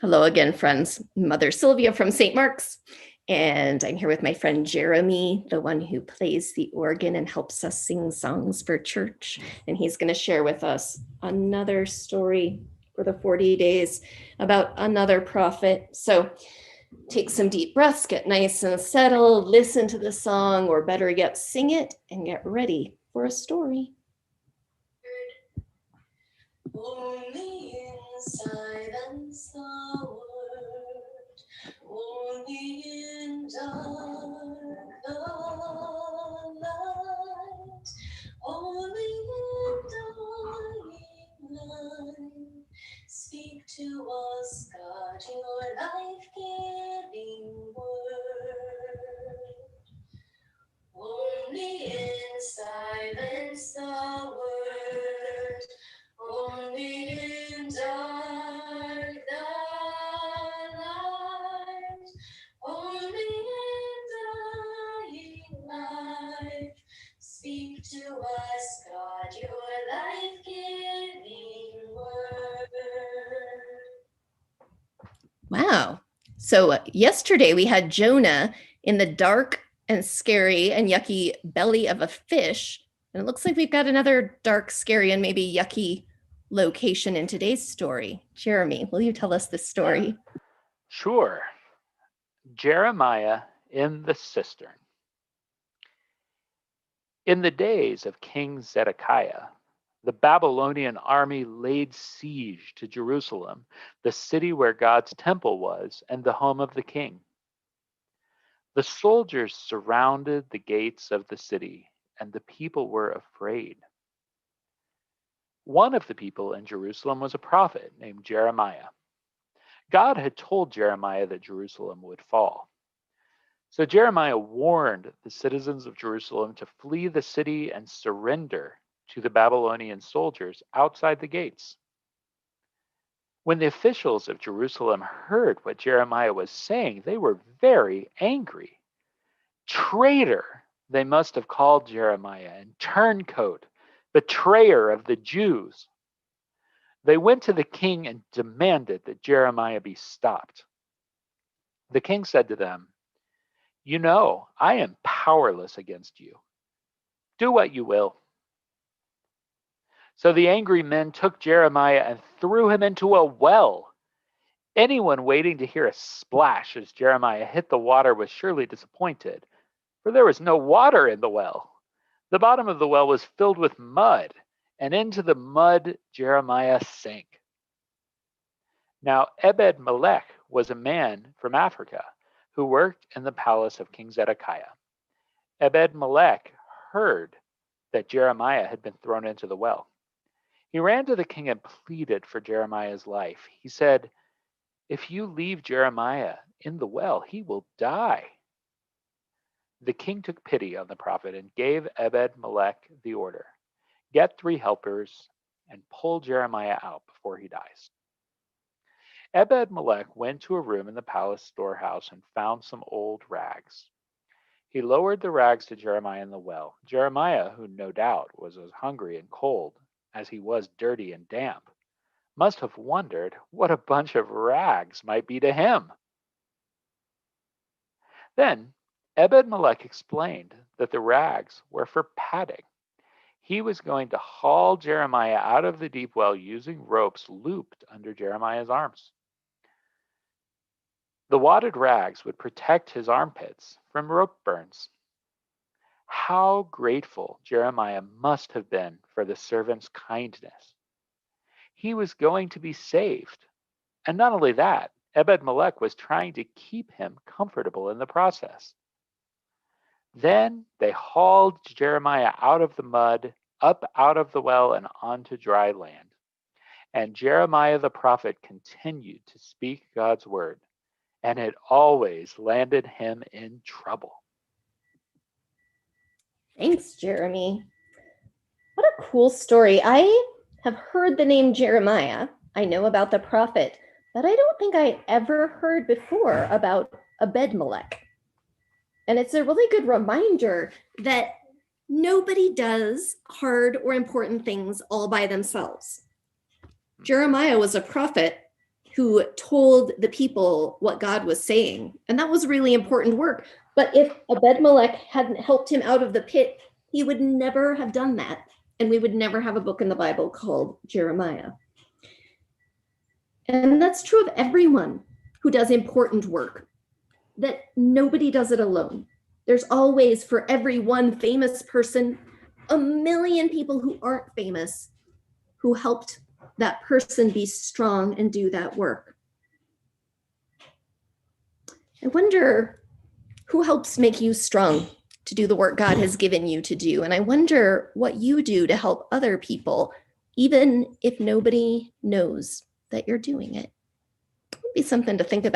Hello again, friends. Mother Sylvia from St. Mark's, and I'm here with my friend Jeremy, the one who plays the organ and helps us sing songs for church. And he's going to share with us another story for the 40 days about another prophet. So take some deep breaths, get nice and settled, listen to the song, or better yet, sing it, and get ready for a story. Only in silence the word, only in dark the light, only in dying light. Speak to us, God, your life-giving word. Only in silence the word, only in dark the light, only in dying life. Speak to us, God, your life-giving word. Wow. So yesterday we had Jonah in the dark and scary and yucky belly of a fish. And it looks like we've got another dark, scary, and maybe yucky location in today's story. Jeremy, will you tell us this story? Sure. Jeremiah in the Cistern. In the days of King Zedekiah, the Babylonian army laid siege to Jerusalem, the city where God's temple was and the home of the king. The soldiers surrounded the gates of the city, and the people were afraid. One of the people in Jerusalem was a prophet named Jeremiah. God had told Jeremiah that Jerusalem would fall. So Jeremiah warned the citizens of Jerusalem to flee the city and surrender to the Babylonian soldiers outside the gates. When the officials of Jerusalem heard what Jeremiah was saying, they were very angry. Traitor, they must have called Jeremiah, and turncoat, betrayer of the Jews. They went to the king and demanded that Jeremiah be stopped. The king said to them, "You know, I am powerless against you. Do what you will." So the angry men took Jeremiah and threw him into a well. Anyone waiting to hear a splash as Jeremiah hit the water was surely disappointed, for there was no water in the well. The bottom of the well was filled with mud, and into the mud Jeremiah sank. Now Ebed-Melech was a man from Africa who worked in the palace of King Zedekiah. Ebed-Melech heard that Jeremiah had been thrown into the well. He ran to the king and pleaded for Jeremiah's life. He said, "If you leave Jeremiah in the well, he will die." The king took pity on the prophet and gave Ebed-Melech the order, "Get 3 helpers and pull Jeremiah out before he dies." Ebed-Melech went to a room in the palace storehouse and found some old rags. He lowered the rags to Jeremiah in the well. Jeremiah, who no doubt was as hungry and cold as he was dirty and damp, must have wondered what a bunch of rags might be to him. Then Ebed-Melech explained that the rags were for padding. He was going to haul Jeremiah out of the deep well using ropes looped under Jeremiah's arms. The wadded rags would protect his armpits from rope burns. How grateful Jeremiah must have been for the servant's kindness. He was going to be saved. And not only that, Ebed-Melech was trying to keep him comfortable in the process. Then they hauled Jeremiah out of the mud, up out of the well, and onto dry land. And Jeremiah the prophet continued to speak God's word, and it always landed him in trouble. Thanks, Jeremy. What a cool story. I have heard the name Jeremiah. I know about the prophet, but I don't think I ever heard before about Ebed-Melech. And it's a really good reminder that nobody does hard or important things all by themselves. Jeremiah was a prophet who told the people what God was saying. And that was really important work. But if Ebed-Melech hadn't helped him out of the pit, he would never have done that. And we would never have a book in the Bible called Jeremiah. And that's true of everyone who does important work, that nobody does it alone. There's always, for every one famous person, a million people who aren't famous who helped that person be strong and do that work. I wonder who helps make you strong to do the work God has given you to do. And I wonder what you do to help other people, even if nobody knows that you're doing it. It would be something to think about.